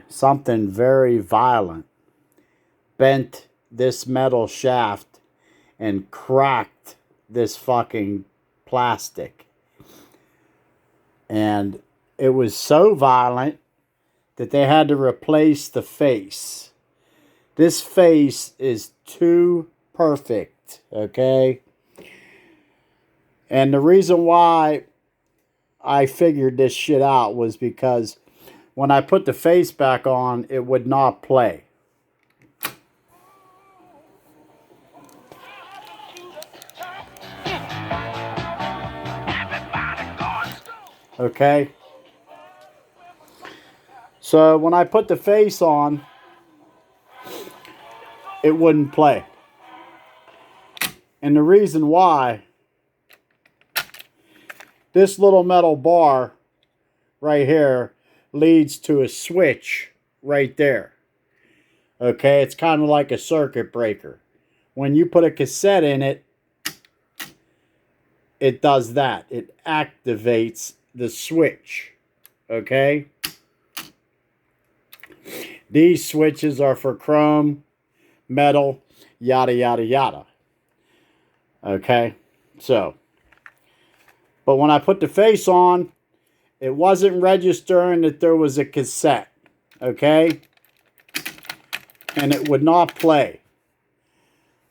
something very violent bent this metal shaft and cracked this fucking plastic. And it was so violent that they had to replace the face. This face is too perfect, okay? And the reason why I figured this shit out was because when I put the face back on, it would not play. Okay? So when I put the face on, it wouldn't play. And the reason why, this little metal bar right here leads to a switch right there. Okay, it's kind of like a circuit breaker. When you put a cassette in it, it does that. It activates the switch. Okay? These switches are for chrome, metal, yada, yada, yada. Okay? So, but when I put the face on, it wasn't registering that there was a cassette. Okay? And it would not play.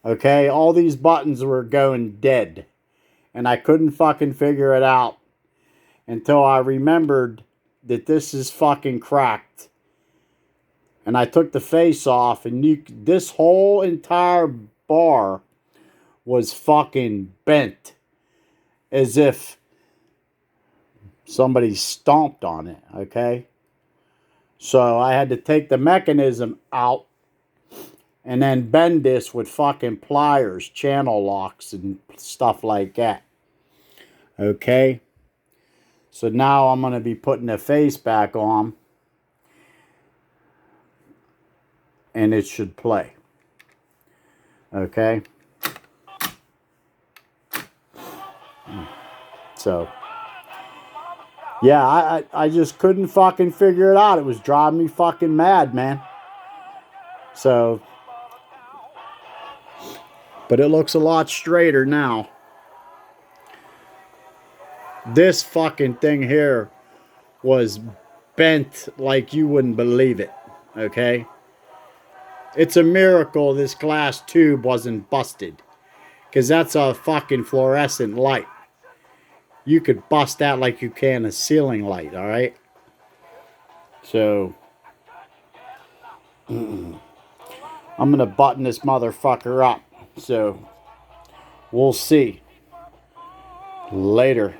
Okay? All these buttons were going dead. And I couldn't fucking figure it out until I remembered that this is fucking cracked. And I took the face off, and this whole entire bar was fucking bent. As if somebody stomped on it, okay? So I had to take the mechanism out and then bend this with fucking pliers, channel locks, and stuff like that. Okay? So now I'm going to be putting the face back on. And it should play. Okay? So, yeah, I just couldn't fucking figure it out. It was driving me fucking mad, man. So, but it looks a lot straighter now. This fucking thing here was bent like you wouldn't believe it. Okay? It's a miracle this glass tube wasn't busted. Because that's a fucking fluorescent light. You could bust that like you can a ceiling light, alright? So, I'm going to button this motherfucker up. So, we'll see. Later.